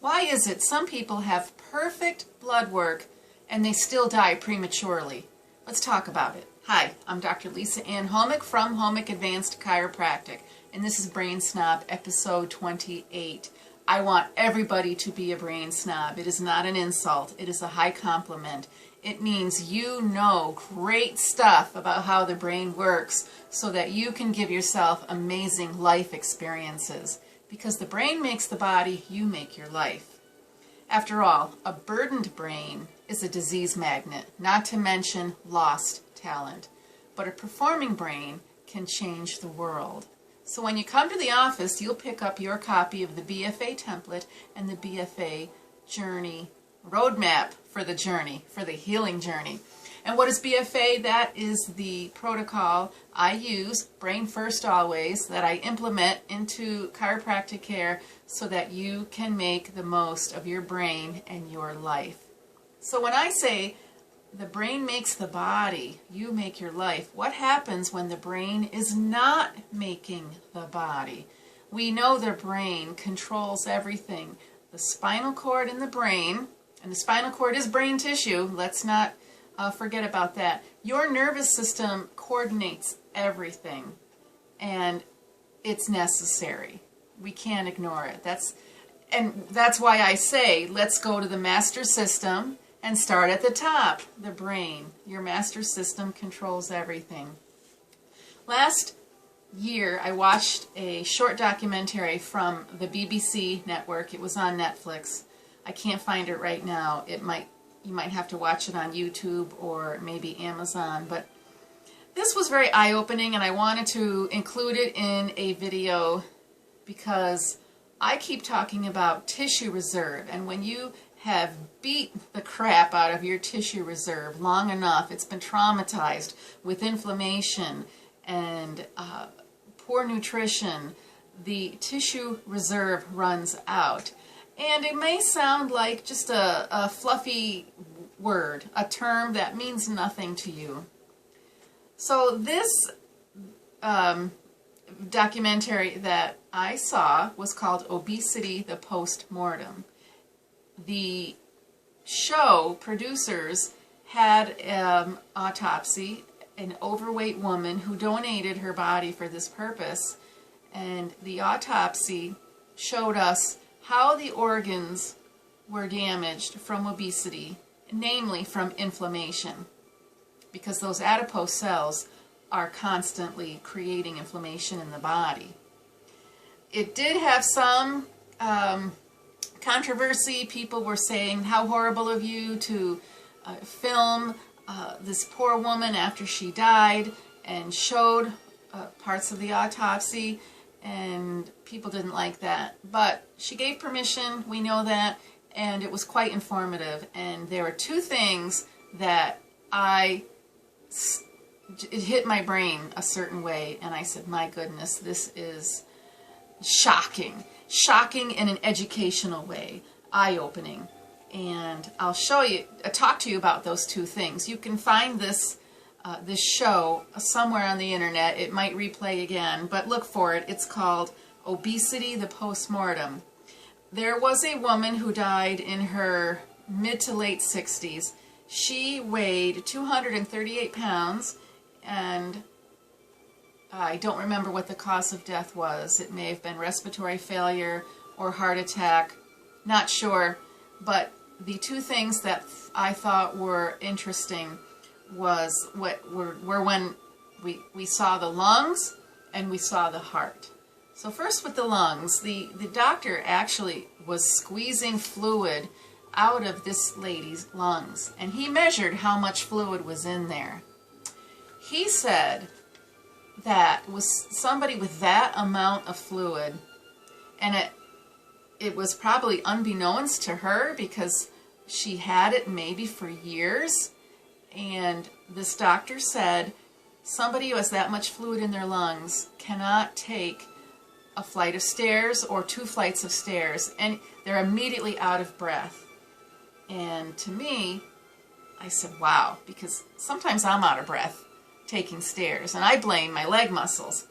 Why is it some people have perfect blood work and they still die prematurely? Let's talk about it. Hi, I'm Dr. Lisa Ann Homick from Homick Advanced Chiropractic, and this is Brain Snob episode 28. I want everybody to be a brain snob. It is not an insult. It is a high compliment. It means you know great stuff about how the brain works so that you can give yourself amazing life experiences. Because the brain makes the body, you make your life. After all, a burdened brain is a disease magnet, not to mention lost talent. But a performing brain can change the world. So when you come to the office, you'll pick up your copy of the BFA template and the BFA journey roadmap for the journey, for the healing journey. And what is BFA? That is the protocol I use, Brain First Always, that I implement into chiropractic care so that you can make the most of your brain and your life. So when I say the brain makes the body, you make your life, what happens when the brain is not making the body? We know the brain controls everything. The spinal cord in the brain, and the spinal cord is brain tissue, let's not forget about that. Your nervous system coordinates everything, and it's necessary. We can't ignore it. That's why I say, let's go to the master system and start at the top, the brain. Your master system controls everything. Last year, I watched a short documentary from the BBC network. It was on Netflix. I can't find it right now. You might have to watch it on YouTube or maybe Amazon, but this was very eye-opening, and I wanted to include it in a video because I keep talking about tissue reserve, and when you have beat the crap out of your tissue reserve long enough, it's been traumatized with inflammation and poor nutrition, the tissue reserve runs out. And it may sound like just a fluffy word, a term that means nothing to you. So this documentary that I saw was called Obesity, the Post Mortem. The show producers had an autopsy, an overweight woman who donated her body for this purpose, and the autopsy showed us how the organs were damaged from obesity, namely from inflammation, because those adipose cells are constantly creating inflammation in the body. It did have some controversy. People were saying, how horrible of you to film this poor woman after she died and showed parts of the autopsy, and people didn't like that. But she gave permission, we know that, and it was quite informative. And there were two things that it hit my brain a certain way, and I said, my goodness, this is shocking. Shocking in an educational way, eye-opening. And I'll talk to you about those two things. You can find this show somewhere on the internet. It might replay again, but look for it. It's called Obesity, the Post Mortem. There was a woman who died in her mid to late 60s. She weighed 238 pounds, and I don't remember what the cause of death was. It may have been respiratory failure or heart attack. Not sure. But the two things that I thought were interesting were when we saw the lungs and we saw the heart. So first with the lungs, the doctor actually was squeezing fluid out of this lady's lungs, and he measured how much fluid was in there. He said that was somebody with that amount of fluid, and it was probably unbeknownst to her because she had it maybe for years. And this doctor said somebody who has that much fluid in their lungs cannot take a flight of stairs or 2 flights of stairs, and they're immediately out of breath. And to me, I said, wow, because sometimes I'm out of breath taking stairs, and I blame my leg muscles,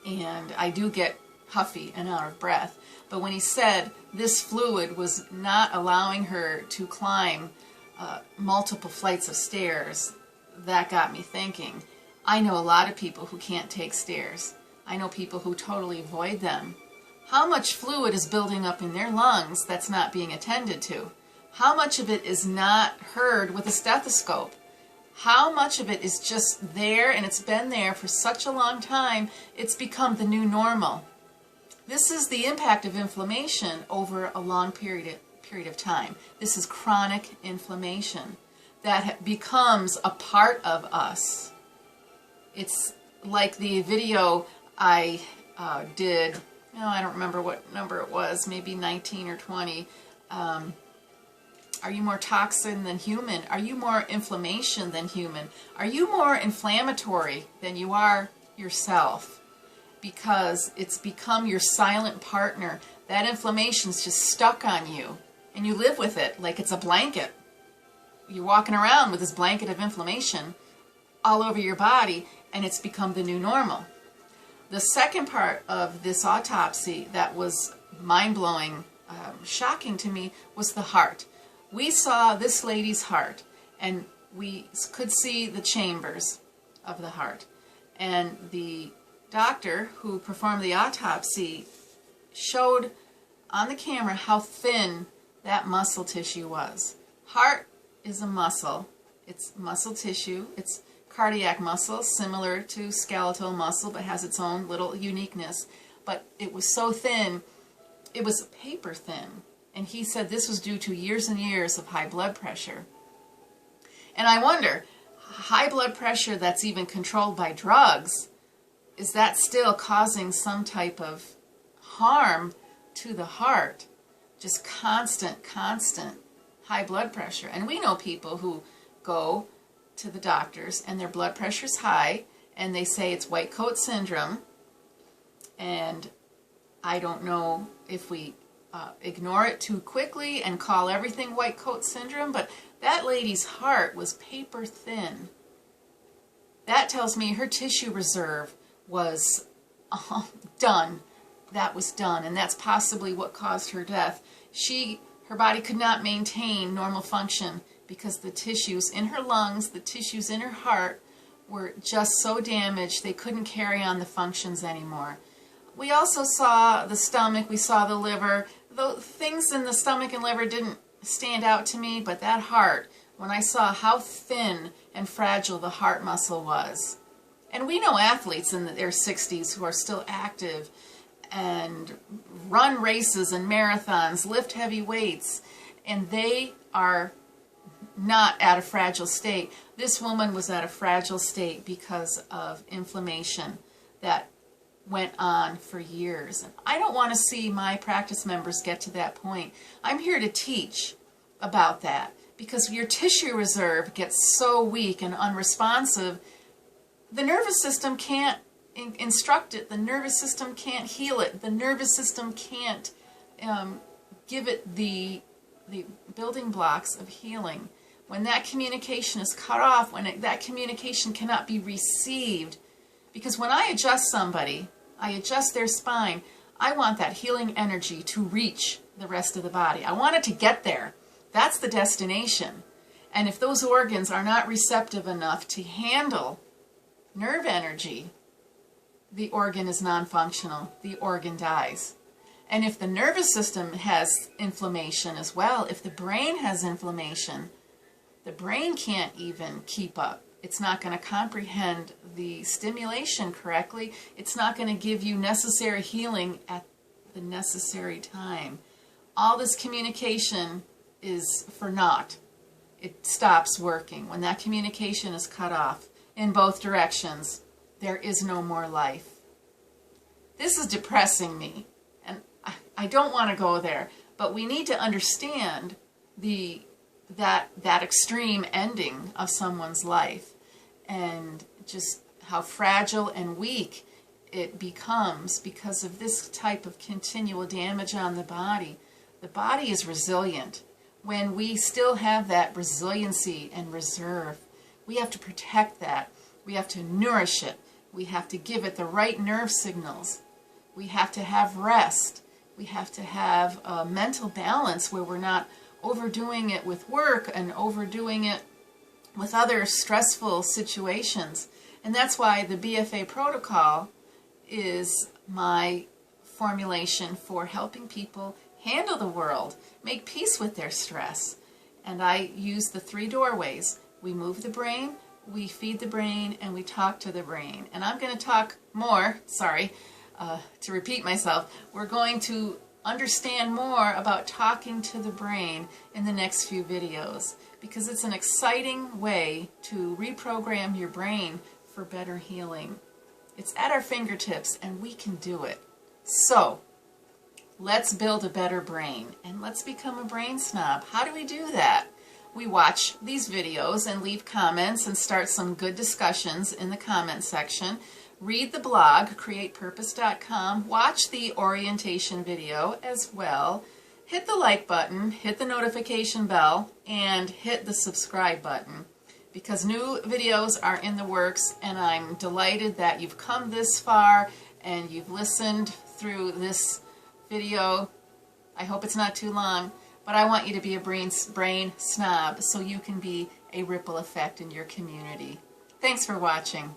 and I do get huffy and out of breath. but when he said this fluid was not allowing her to climb multiple flights of stairs, that got me thinking. I know a lot of people who can't take stairs. I know people who totally avoid them. How much fluid is building up in their lungs that's not being attended to? How much of it is not heard with a stethoscope? How much of it is just there, and it's been there for such a long time, it's become the new normal? This is the impact of inflammation over a long period of time. This is chronic inflammation that becomes a part of us. It's like the video I did, I don't remember what number it was, maybe 19 or 20. Are you more toxin than human? Are you more inflammation than human? Are you more inflammatory than you are yourself? Because it's become your silent partner. That inflammation's just stuck on you, and you live with it like it's a blanket. You're walking around with this blanket of inflammation all over your body, and it's become the new normal. The second part of this autopsy that was mind-blowing, shocking to me, was the heart. We saw this lady's heart, and we could see the chambers of the heart. And the doctor who performed the autopsy showed on the camera how thin that muscle tissue was. Heart is a muscle. It's muscle tissue. It's cardiac muscle, similar to skeletal muscle, but has its own little uniqueness. But it was so thin, it was paper thin. And he said this was due to years and years of high blood pressure. And I wonder, high blood pressure that's even controlled by drugs, is that still causing some type of harm to the heart? Just constant high blood pressure. And we know people who go to the doctors and their blood pressure's high, and they say it's white coat syndrome. And I don't know if we ignore it too quickly and call everything white coat syndrome, but that lady's heart was paper thin. That tells me her tissue reserve was done. That was done, and that's possibly what caused her death. Her body could not maintain normal function because the tissues in her lungs, the tissues in her heart were just so damaged they couldn't carry on the functions anymore. We also saw the stomach, we saw the liver. The things in the stomach and liver didn't stand out to me, but that heart, when I saw how thin and fragile the heart muscle was. And we know athletes in their 60s who are still active and run races and marathons, lift heavy weights, and they are not at a fragile state. This woman was at a fragile state because of inflammation that went on for years. And I don't want to see my practice members get to that point. I'm here to teach about that, because your tissue reserve gets so weak and unresponsive, the nervous system can't instruct it, the nervous system can't heal it, the nervous system can't give it the building blocks of healing. When that communication is cut off, when that communication cannot be received, because when I adjust somebody, I adjust their spine, I want that healing energy to reach the rest of the body. I want it to get there. That's the destination. And if those organs are not receptive enough to handle nerve energy, the organ is non-functional. The organ dies. And if the nervous system has inflammation as well, if the brain has inflammation, the brain can't even keep up. It's not going to comprehend the stimulation correctly. It's not going to give you necessary healing at the necessary time. All this communication is for naught. It stops working. When that communication is cut off in both directions, there is no more life. This is depressing me, and I don't want to go there, but we need to understand that extreme ending of someone's life, and just how fragile and weak it becomes because of this type of continual damage on the body. The body is resilient. When we still have that resiliency and reserve, we have to protect that. We have to nourish it. We have to give it the right nerve signals. We have to have rest. We have to have a mental balance where we're not overdoing it with work and overdoing it with other stressful situations. And that's why the BFA protocol is my formulation for helping people handle the world, make peace with their stress. And I use the 3 doorways. We move the brain, we feed the brain, and we talk to the brain. And I'm going to talk more, to repeat myself, we're going to understand more about talking to the brain in the next few videos, because it's an exciting way to reprogram your brain for better healing. It's at our fingertips and we can do it. So let's build a better brain and let's become a brain snob. How do we do that? We watch these videos and leave comments and start some good discussions in the comment section. Read the blog, createpurpose.com. Watch the orientation video as well. Hit the like button, hit the notification bell, and hit the subscribe button, because new videos are in the works, and I'm delighted that you've come this far and you've listened through this video. I hope it's not too long, but I want you to be a brain snob so you can be a ripple effect in your community. Thanks for watching.